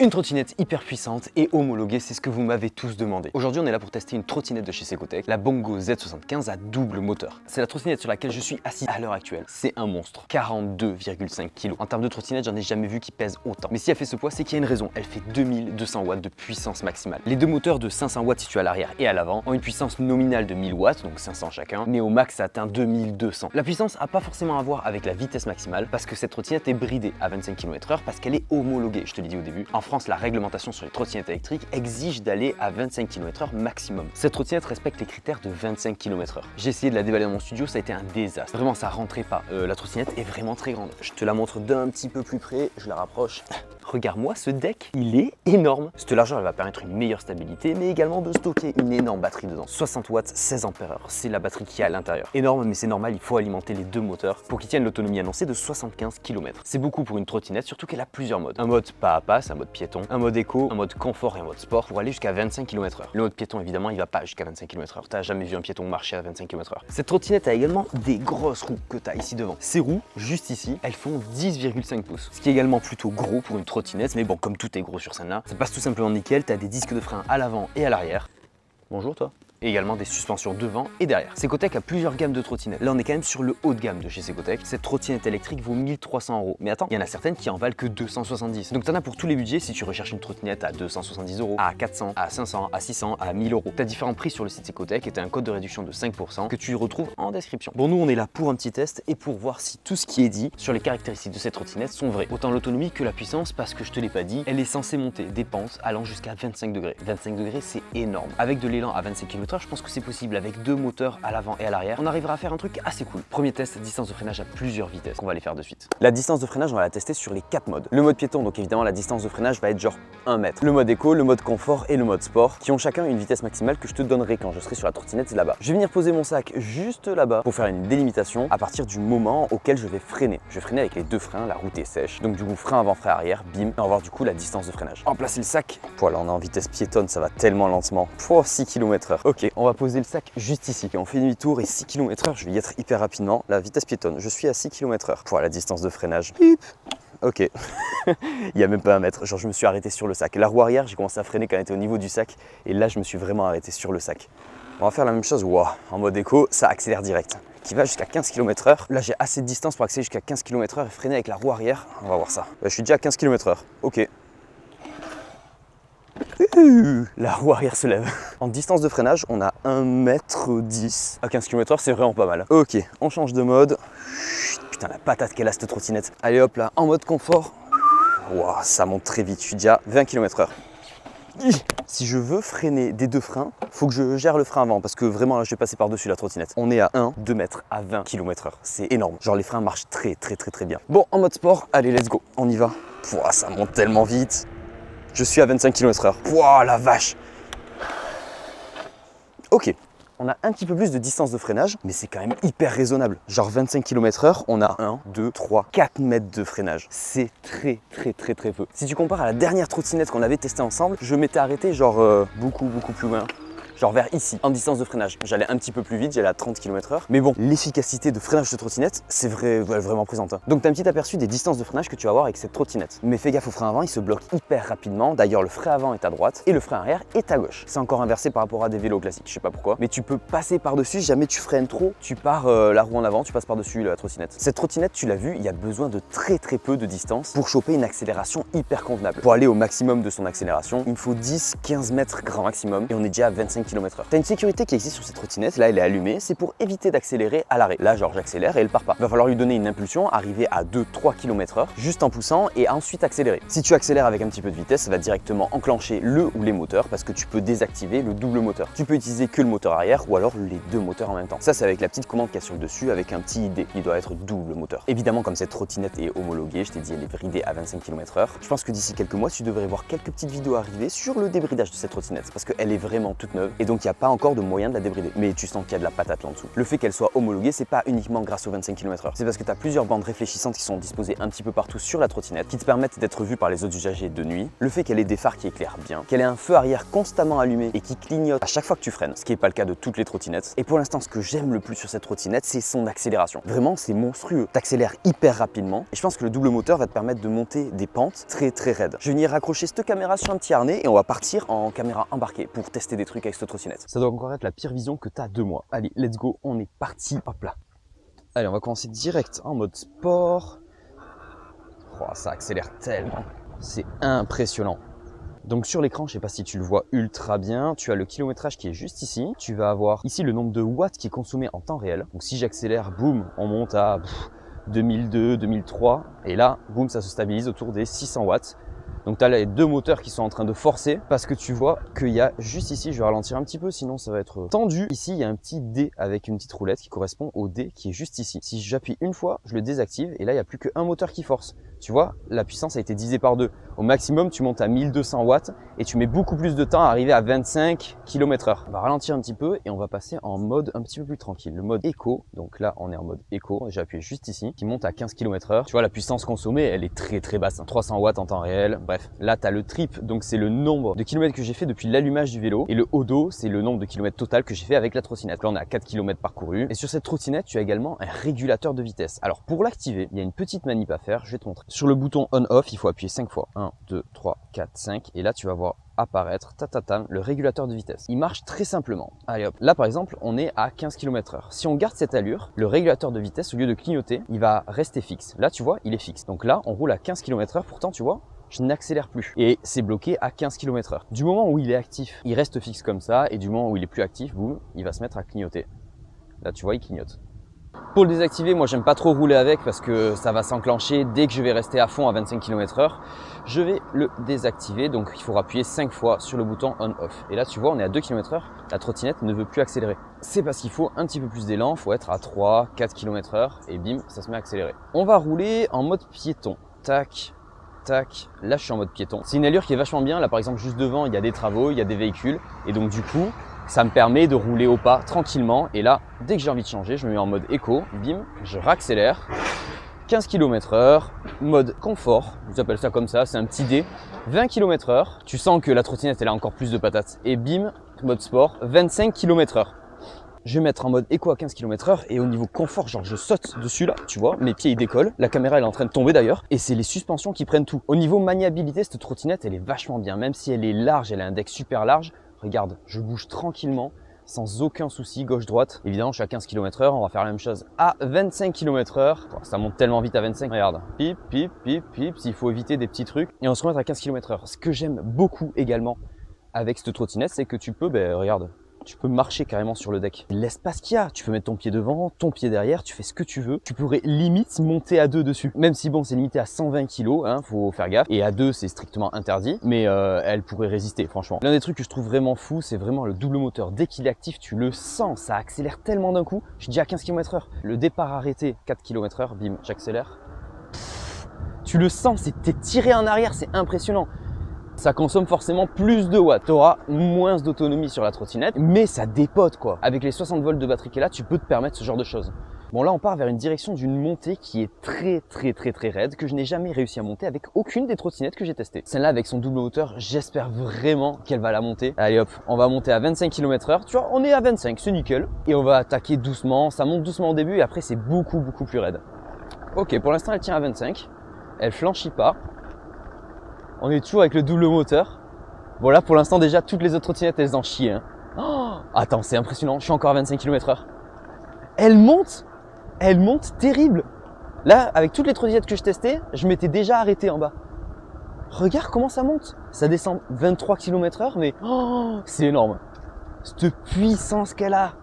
Une trottinette hyper puissante et homologuée, c'est ce que vous m'avez tous demandé. Aujourd'hui, on est là pour tester une trottinette de chez Secotech, la Bongo Z75 à double moteur. C'est la trottinette sur laquelle je suis assis à l'heure actuelle. C'est un monstre, 42,5 kg. En termes de trottinette, j'en ai jamais vu qui pèse autant. Mais si elle fait ce poids, c'est qu'il y a une raison. Elle fait 2200 watts de puissance maximale. Les deux moteurs de 500 watts situés à l'arrière et à l'avant ont une puissance nominale de 1000 watts, donc 500 chacun, mais au max ça atteint 2200. La puissance n'a pas forcément à voir avec la vitesse maximale, parce que cette trottinette est bridée à 25 km/h parce qu'elle est homologuée, je te l'ai dit au début. En France, la réglementation sur les trottinettes électriques exige d'aller à 25 km/h maximum. Cette trottinette respecte les critères de 25 km/h. J'ai essayé de la déballer dans mon studio, ça a été un désastre. Vraiment, ça rentrait pas. La trottinette est vraiment très grande. Je te la montre d'un petit peu plus près, je la rapproche. Regarde-moi ce deck, il est énorme. Cette largeur, elle va permettre une meilleure stabilité, mais également de stocker une énorme batterie dedans. 60 watts, 16 ampères-heure, c'est la batterie qui est à l'intérieur. Énorme, mais c'est normal, il faut alimenter les deux moteurs pour qu'ils tiennent l'autonomie annoncée de 75 km. C'est beaucoup pour une trottinette, surtout qu'elle a plusieurs modes. Un mode pas à pas, c'est un mode piéton, un mode éco, un mode confort et un mode sport pour aller jusqu'à 25 km/h. Le mode piéton, évidemment, il va pas jusqu'à 25 km/h. T'as jamais vu un piéton marcher à 25 km/h. Cette trottinette a également des grosses roues que tu as ici devant. Ces roues, juste ici, elles font 10,5 pouces, ce qui est également plutôt gros pour une trottinette, mais bon, comme tout est gros sur celle-là, ça passe tout simplement nickel. Tu as des disques de frein à l'avant et à l'arrière. Bonjour toi. Et également des suspensions devant et derrière. Secotech a plusieurs gammes de trottinettes. Là, on est quand même sur le haut de gamme de chez Secotech. Cette trottinette électrique vaut 1300 €. Mais attends, il y en a certaines qui en valent que 270. Donc, tu en as pour tous les budgets si tu recherches une trottinette à 270 €, à 400, à 500, à 600, à 1000 €. Tu as différents prix sur le site Secotech et tu as un code de réduction de 5% que tu retrouves en description. Bon, nous, on est là pour un petit test et pour voir si tout ce qui est dit sur les caractéristiques de cette trottinette sont vraies. Autant l'autonomie que la puissance, parce que je te l'ai pas dit, elle est censée monter des pentes allant jusqu'à 25 degrés. 25 degrés, c'est énorme. Avec de l'élan à 25 km/h, je pense que c'est possible. Avec deux moteurs à l'avant et à l'arrière, on arrivera à faire un truc assez cool. Premier test, distance de freinage à plusieurs vitesses qu'on va aller faire de suite. La distance de freinage, on va la tester sur les 4 modes. Le mode piéton, donc évidemment la distance de freinage va être genre 1 mètre. Le mode éco, le mode confort et le mode sport, qui ont chacun une vitesse maximale que je te donnerai quand je serai sur la trottinette là-bas. Je vais venir poser mon sac juste là-bas pour faire une délimitation à partir du moment auquel je vais freiner. Je vais freiner avec les deux freins, la route est sèche. Donc du coup, frein avant, frein arrière, bim, et on va voir du coup la distance de freinage. Emplacer le sac. Voilà, on est en vitesse piétonne, ça va tellement lentement. 6 km/h. Ok, on va poser le sac juste ici. Et on fait demi-tour et 6 km/h, je vais y être hyper rapidement. La vitesse piétonne, je suis à 6 km/h. Pour la distance de freinage. Bip. Ok, il n'y a même pas 1 mètre, genre je me suis arrêté sur le sac. La roue arrière, j'ai commencé à freiner quand elle était au niveau du sac. Et là, je me suis vraiment arrêté sur le sac. On va faire la même chose, wow. En mode éco, ça accélère direct. Qui va jusqu'à 15 km/h. Là, j'ai assez de distance pour accélérer jusqu'à 15 km/h et freiner avec la roue arrière. On va voir ça. Là, je suis déjà à 15 km/h. Ok. La roue arrière se lève. En distance de freinage, on a 1,10 m. À 15 km/h, c'est vraiment pas mal. Ok, on change de mode. Putain, la patate qu'elle a cette trottinette. Allez hop là, en mode confort. Wow, ça monte très vite, je suis déjà à 20 km/h. Si je veux freiner des deux freins, faut que je gère le frein avant parce que vraiment là je vais passer par-dessus la trottinette. On est à 2 mètres à 20 km/h, c'est énorme. Genre les freins marchent très bien. Bon, en mode sport, allez let's go, on y va. Pouah, ça monte tellement vite. Je suis à 25 km/h. Pouah, la vache. Ok. On a un petit peu plus de distance de freinage, mais c'est quand même hyper raisonnable. Genre 25 km/h, on a 1, 2, 3, 4 mètres de freinage. C'est très peu. Si tu compares à la dernière trottinette qu'on avait testée ensemble, je m'étais arrêté genre beaucoup plus loin. Genre vers ici, en distance de freinage. J'allais un petit peu plus vite, j'allais à 30 km/h. Mais bon, l'efficacité de freinage de trottinette, c'est vraiment présente. Donc tu as un petit aperçu des distances de freinage que tu vas avoir avec cette trottinette. Mais fais gaffe au frein avant, il se bloque hyper rapidement. D'ailleurs, le frein avant est à droite et le frein arrière est à gauche. C'est encore inversé par rapport à des vélos classiques, je sais pas pourquoi. Mais tu peux passer par-dessus, si jamais tu freines trop, tu pars la roue en avant, tu passes par-dessus la trottinette. Cette trottinette, tu l'as vu, il y a besoin de très peu de distance pour choper une accélération hyper convenable. Pour aller au maximum de son accélération, il me faut 10-15 mètres grand maximum et on est déjà à 25 km/h. T'as une sécurité qui existe sur cette trottinette, là elle est allumée, c'est pour éviter d'accélérer à l'arrêt. Là genre j'accélère et elle part pas. Il va falloir lui donner une impulsion, arriver à 2-3 km/h juste en poussant et ensuite accélérer. Si tu accélères avec un petit peu de vitesse, ça va directement enclencher le ou les moteurs parce que tu peux désactiver le double moteur. Tu peux utiliser que le moteur arrière ou alors les deux moteurs en même temps. Ça c'est avec la petite commande qu'il y a sur le dessus avec un petit ID. Il doit être double moteur. Évidemment comme cette trottinette est homologuée, je t'ai dit elle est bridée à 25 km/h. Je pense que d'ici quelques mois tu devrais voir quelques petites vidéos arriver sur le débridage de cette trottinette parce qu'elle est vraiment toute neuve et donc il n'y a pas encore de moyen de la débrider. Mais tu sens qu'il y a de la patate là en dessous. Le fait qu'elle soit homologuée, c'est pas uniquement grâce aux 25 km/h. C'est parce que tu as plusieurs bandes réfléchissantes qui sont disposées un petit peu partout sur la trottinette, qui te permettent d'être vue par les autres usagers de nuit. Le fait qu'elle ait des phares qui éclairent bien, qu'elle ait un feu arrière constamment allumé et qui clignote à chaque fois que tu freines, ce qui n'est pas le cas de toutes les trottinettes. Et pour l'instant, ce que j'aime le plus sur cette trottinette, c'est son accélération. Vraiment, c'est monstrueux. T'accélères hyper rapidement et je pense que le double moteur va te permettre de monter des pentes très raides. Je vais venir raccrocher cette caméra sur un petit harnais et on va partir en caméra embarquée pour tester des trucs avec cette trottinette. Ça doit encore être la pire vision que tu as de moi. Allez, let's go, on est parti. Hop là. Allez, on va commencer direct en mode sport. Oh, ça accélère tellement. C'est impressionnant. Donc sur l'écran, je sais pas si tu le vois ultra bien, tu as le kilométrage qui est juste ici. Tu vas avoir ici le nombre de watts qui est consommé en temps réel. Donc si j'accélère, boum, on monte à 2002, 2003. Et là, boum, ça se stabilise autour des 600 watts. Donc tu as les deux moteurs qui sont en train de forcer parce que tu vois qu'il y a juste ici, je vais ralentir un petit peu sinon ça va être tendu. Ici, il y a un petit dé avec une petite roulette qui correspond au dé qui est juste ici. Si j'appuie une fois, je le désactive et là, il n'y a plus qu'un moteur qui force. Tu vois, la puissance a été divisée par 2. Au maximum, tu montes à 1200 watts et tu mets beaucoup plus de temps à arriver à 25 km/h. On va ralentir un petit peu et on va passer en mode un petit peu plus tranquille. Le mode éco, donc là, on est en mode éco. J'ai appuyé juste ici, qui monte à 15 km/h. Tu vois, la puissance consommée, elle est très basse. 300 watts en temps réel. Bref, là, tu as le trip, donc c'est le nombre de kilomètres que j'ai fait depuis l'allumage du vélo. Et le odo, c'est le nombre de kilomètres total que j'ai fait avec la trottinette. Là, on est à 4 km parcourus. Et sur cette trottinette, tu as également un régulateur de vitesse. Alors, pour l'activer, il y a une petite manip à faire. Je vais te montrer. Sur le bouton on-off, il faut appuyer 5 fois. 1, 2, 3, 4, 5. Et là, tu vas voir apparaître le régulateur de vitesse. Il marche très simplement. Allez hop, là par exemple, on est à 15 km/h. Si on garde cette allure, le régulateur de vitesse, au lieu de clignoter, il va rester fixe. Là, tu vois, il est fixe. Donc là, on roule à 15 km/h. Pourtant, tu vois, je n'accélère plus. Et c'est bloqué à 15 km/h. Du moment où il est actif, il reste fixe comme ça. Et du moment où il est plus actif, boum, il va se mettre à clignoter. Là, tu vois, il clignote. Pour le désactiver, moi j'aime pas trop rouler avec parce que ça va s'enclencher dès que je vais rester à fond à 25 km/h. Je vais le désactiver, donc il faudra appuyer 5 fois sur le bouton on-off. Et là tu vois, on est à 2 km/h, la trottinette ne veut plus accélérer. C'est parce qu'il faut un petit peu plus d'élan, il faut être à 3, 4 km/h et bim, ça se met à accélérer. On va rouler en mode piéton. Tac, tac, là je suis en mode piéton. C'est une allure qui est vachement bien, là par exemple juste devant il y a des travaux, il y a des véhicules et donc du coup ça me permet de rouler au pas tranquillement. Et là, dès que j'ai envie de changer, je me mets en mode éco, bim, je raccélère. 15 km/h, mode confort, j'appelle ça comme ça, c'est un petit dé. 20 km/h, tu sens que la trottinette elle a encore plus de patates. Et bim, mode sport, 25 km/h. Je vais mettre en mode éco à 15 km/h et au niveau confort, genre je saute dessus là, tu vois, mes pieds ils décollent, la caméra elle est en train de tomber d'ailleurs et c'est les suspensions qui prennent tout. Au niveau maniabilité, cette trottinette elle est vachement bien, même si elle est large, elle a un deck super large. Regarde, je bouge tranquillement, sans aucun souci, gauche-droite. Évidemment, je suis à 15 km/h, on va faire la même chose à 25 km/h. Ça monte tellement vite à 25, regarde. Pip, pip, pip, pip, s'il faut éviter des petits trucs. Et on se remet à 15 km/h. Ce que j'aime beaucoup également avec cette trottinette, c'est que tu peux, regarde, tu peux marcher carrément sur le deck. L'espace qu'il y a, tu peux mettre ton pied devant, ton pied derrière, tu fais ce que tu veux. Tu pourrais limite monter à 2 dessus. Même si bon, c'est limité à 120 kg, hein, faut faire gaffe. Et à 2, c'est strictement interdit, mais elle pourrait résister, franchement. L'un des trucs que je trouve vraiment fou, c'est vraiment le double moteur. Dès qu'il est actif, tu le sens, ça accélère tellement d'un coup. Je dis à 15 km/h. Le départ arrêté, 4 km/h, bim, j'accélère. Tu le sens, t'es tiré en arrière, c'est impressionnant. Ça consomme forcément plus de watts. Tu auras moins d'autonomie sur la trottinette, mais ça dépote quoi. Avec les 60 volts de batterie qu'elle a, tu peux te permettre ce genre de choses. Bon là, on part vers une direction d'une montée qui est très raide, que je n'ai jamais réussi à monter avec aucune des trottinettes que j'ai testées. Celle-là, avec son double moteur, j'espère vraiment qu'elle va la monter. Allez hop, on va monter à 25 km/h. Tu vois, on est à 25, c'est nickel. Et on va attaquer doucement. Ça monte doucement au début et après, c'est beaucoup plus raide. Ok, pour l'instant, elle tient à 25. Elle flanchit pas. On est toujours avec le double moteur. Bon là pour l'instant déjà toutes les autres trottinettes elles en chient. Hein. Oh, attends, c'est impressionnant, je suis encore à 25 km/h. Elle monte terrible. Là avec toutes les trottinettes que je testais, je m'étais déjà arrêté en bas. Regarde comment ça monte. Ça descend 23 km/h mais c'est énorme. Cette puissance qu'elle a.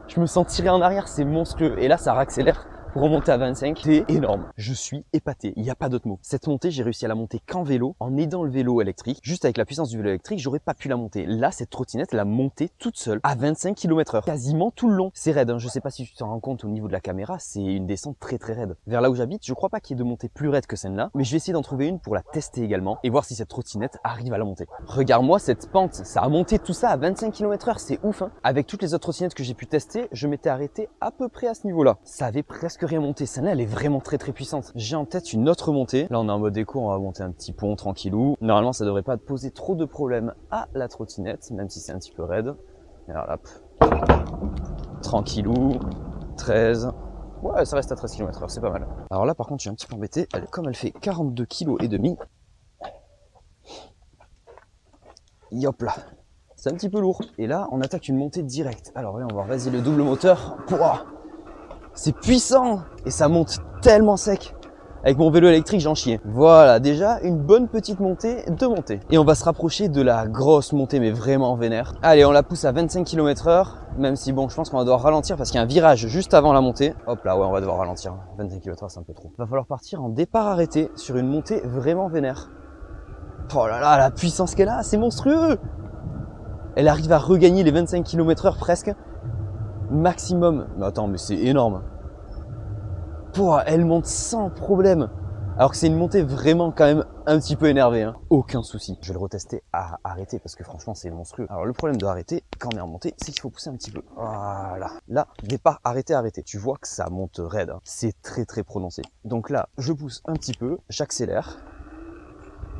Je me sens tiré en arrière, c'est monstrueux. Et là ça raccélère pour remonter à 25, c'est énorme. Je suis épaté, il n'y a pas d'autre mot. Cette montée, j'ai réussi à la monter qu'en vélo, en aidant le vélo électrique. Juste avec la puissance du vélo électrique, j'aurais pas pu la monter. Là, cette trottinette l'a montée toute seule à 25 km/h, quasiment tout le long. C'est raide, hein. Je sais pas si tu t'en rends compte au niveau de la caméra, c'est une descente très raide. Vers là où j'habite, je crois pas qu'il y ait de montée plus raide que celle-là, mais je vais essayer d'en trouver une pour la tester également et voir si cette trottinette arrive à la monter. Regarde-moi cette pente, ça a monté tout ça à 25 km/h, c'est ouf, hein. Avec toutes les autres trottinettes que j'ai pu tester, je m'étais arrêté à peu près à ce niveau-là. Ça avait presque rien monté. Celle-là, elle est vraiment très puissante. J'ai en tête une autre montée. Là, on est en mode éco, on va monter un petit pont tranquillou. Normalement, ça devrait pas te poser trop de problèmes à la trottinette, même si c'est un petit peu raide. Et alors, hop. Tranquillou. 13. Ouais, ça reste à 13 km/h, c'est pas mal. Alors là, par contre, je suis un petit peu embêté. Comme elle fait 42 kg et demi. Yop là. C'est un petit peu lourd. Et là, on attaque une montée directe. Alors là, on va voir, vas-y, le double moteur. Pouah, c'est puissant. Et ça monte tellement sec. Avec mon vélo électrique, j'en chiais. Voilà, déjà une bonne petite montée de montée. Et on va se rapprocher de la grosse montée, mais vraiment vénère. Allez, on la pousse à 25 km/h. Même si bon, je pense qu'on va devoir ralentir parce qu'il y a un virage juste avant la montée. Hop là, ouais, on va devoir ralentir. 25 km/h, c'est un peu trop. Va falloir partir en départ arrêté sur une montée vraiment vénère. Oh là là, la puissance qu'elle a, c'est monstrueux. Elle arrive à regagner les 25 km/h presque. Maximum. Mais attends, mais c'est énorme. Pouah, elle monte sans problème. Alors que c'est une montée vraiment quand même un petit peu énervée, hein. Aucun souci. Je vais le retester à arrêter parce que franchement c'est monstrueux. Alors le problème de arrêter quand on est en montée, c'est qu'il faut pousser un petit peu. Voilà. Là, départ, arrêter. Tu vois que ça monte raide, hein. C'est très prononcé. Donc là, je pousse un petit peu, j'accélère.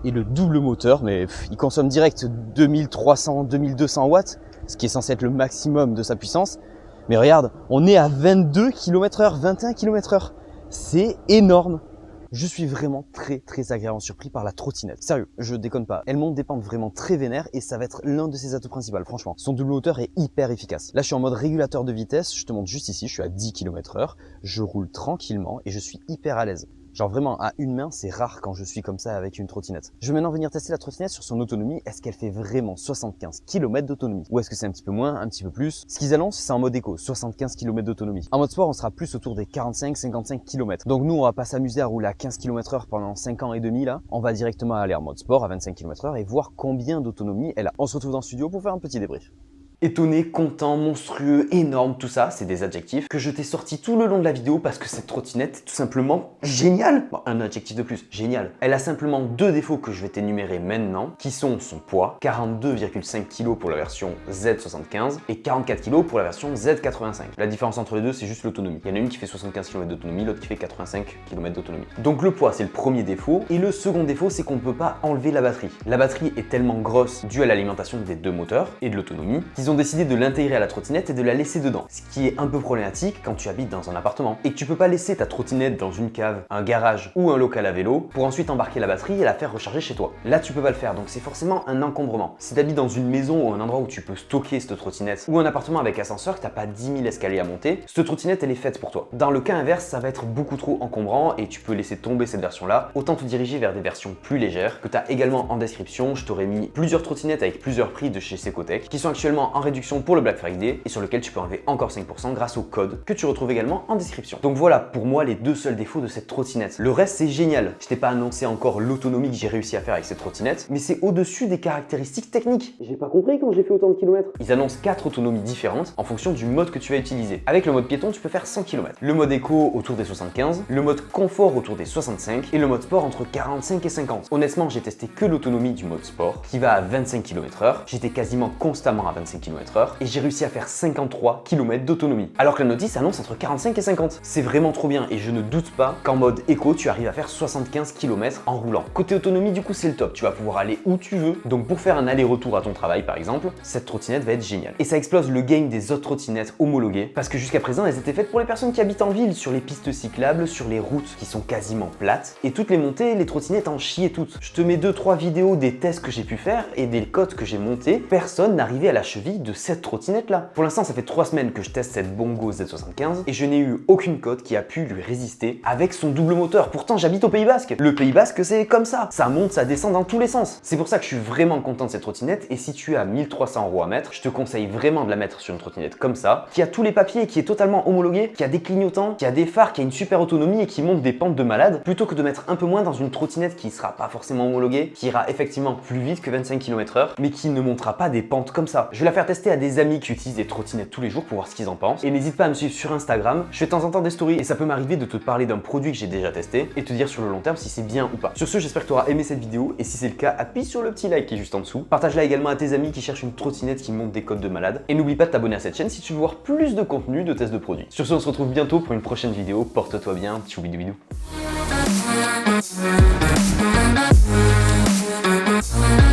Et le double moteur, mais il consomme direct 2300-2200 watts, ce qui est censé être le maximum de sa puissance. Mais regarde, on est à 22 km/h, 21 km/h. C'est énorme. Je suis vraiment très agréablement surpris par la trottinette. Sérieux, je déconne pas. Elle monte des pentes vraiment très vénères et ça va être l'un de ses atouts principaux, franchement. Son double moteur est hyper efficace. Là, je suis en mode régulateur de vitesse. Je te montre juste ici, je suis à 10 km/h. Je roule tranquillement et je suis hyper à l'aise. Genre vraiment à une main, c'est rare quand je suis comme ça avec une trottinette. Je vais maintenant venir tester la trottinette sur son autonomie. Est-ce qu'elle fait vraiment 75 km d'autonomie? Ou est-ce que c'est un petit peu moins, un petit peu plus? Ce qu'ils annoncent, c'est en mode éco, 75 km d'autonomie. En mode sport, on sera plus autour des 45-55 km. Donc nous, on va pas s'amuser à rouler à 15 km/h pendant 5 ans et demi là. On va directement aller en mode sport à 25 km/h et voir combien d'autonomie elle a. On se retrouve dans le studio pour faire un petit débrief. Étonné, content, monstrueux, énorme, tout ça, c'est des adjectifs que je t'ai sortis tout le long de la vidéo parce que cette trottinette est tout simplement géniale. Bon, un adjectif de plus, génial. Elle a simplement deux défauts que je vais t'énumérer maintenant, qui sont son poids, 42,5 kg pour la version Z75 et 44 kg pour la version Z85. La différence entre les deux, c'est juste l'autonomie. Il y en a une qui fait 75 km d'autonomie, l'autre qui fait 85 km d'autonomie. Donc le poids, c'est le premier défaut. Et le second défaut, c'est qu'on ne peut pas enlever la batterie. La batterie est tellement grosse due à l'alimentation des deux moteurs et de l'autonomie qu'ils ont décidé de l'intégrer à la trottinette et de la laisser dedans. Ce qui est un peu problématique quand tu habites dans un appartement et que tu peux pas laisser ta trottinette dans une cave, un garage ou un local à vélo pour ensuite embarquer la batterie et la faire recharger chez toi. Là, tu peux pas le faire, donc c'est forcément un encombrement. Si tu habites dans une maison ou un endroit où tu peux stocker cette trottinette ou un appartement avec ascenseur que t'as pas 10 000 escaliers à monter, cette trottinette elle est faite pour toi. Dans le cas inverse, ça va être beaucoup trop encombrant et tu peux laisser tomber cette version-là. Autant te diriger vers des versions plus légères que tu as également en description. Je t'aurais mis plusieurs trottinettes avec plusieurs prix de chez Secotech qui sont actuellement en réduction pour le Black Friday et sur lequel tu peux enlever encore 5% grâce au code que tu retrouves également en description. Donc voilà pour moi les deux seuls défauts de cette trottinette. Le reste c'est génial. Je t'ai pas annoncé encore l'autonomie que j'ai réussi à faire avec cette trottinette, mais c'est au-dessus des caractéristiques techniques. J'ai pas compris quand j'ai fait autant de kilomètres. Ils annoncent 4 autonomies différentes en fonction du mode que tu vas utiliser. Avec le mode piéton, tu peux faire 100 km. Le mode éco autour des 75, le mode confort autour des 65 et le mode sport entre 45 et 50. Honnêtement, j'ai testé que l'autonomie du mode sport qui va à 25 km/h. J'étais quasiment constamment à 25 km/h et j'ai réussi à faire 53 km d'autonomie. Alors que la notice annonce entre 45 et 50. C'est vraiment trop bien et je ne doute pas qu'en mode éco, tu arrives à faire 75 km en roulant. Côté autonomie, du coup, c'est le top. Tu vas pouvoir aller où tu veux. Donc pour faire un aller-retour à ton travail, par exemple, cette trottinette va être géniale. Et ça explose le game des autres trottinettes homologuées parce que jusqu'à présent, elles étaient faites pour les personnes qui habitent en ville, sur les pistes cyclables, sur les routes qui sont quasiment plates. Et toutes les montées, les trottinettes en chiaient toutes. Je te mets 2-3 vidéos des tests que j'ai pu faire et des côtes que j'ai montées. Personne n'arrivait à la cheville de cette trottinette là. Pour l'instant, ça fait 3 semaines que je teste cette Bongo Z75 et je n'ai eu aucune cote qui a pu lui résister avec son double moteur. Pourtant, j'habite au Pays Basque. Le Pays Basque, c'est comme ça monte, ça descend dans tous les sens. C'est pour ça que je suis vraiment content de cette trottinette, et si tu as 1300 € à mettre, je te conseille vraiment de la mettre sur une trottinette comme ça, qui a tous les papiers, qui est totalement homologuée, qui a des clignotants, qui a des phares, qui a une super autonomie et qui monte des pentes de malade, plutôt que de mettre un peu moins dans une trottinette qui sera pas forcément homologuée, qui ira effectivement plus vite que 25 km/h, mais qui ne montera pas des pentes comme ça. Je vais la faire tester à des amis qui utilisent des trottinettes tous les jours pour voir ce qu'ils en pensent, et n'hésite pas à me suivre sur Instagram. Je fais de temps en temps des stories et ça peut m'arriver de te parler d'un produit que j'ai déjà testé et te dire sur le long terme si c'est bien ou pas. Sur ce, j'espère que tu auras aimé cette vidéo, et si c'est le cas, appuie sur le petit like qui est juste en dessous. Partage-la également à tes amis qui cherchent une trottinette qui monte des codes de malade, et n'oublie pas de t'abonner à cette chaîne si tu veux voir plus de contenu de tests de produits. Sur ce, on se retrouve bientôt pour une prochaine vidéo. Porte-toi bien, tchou bidou bidou.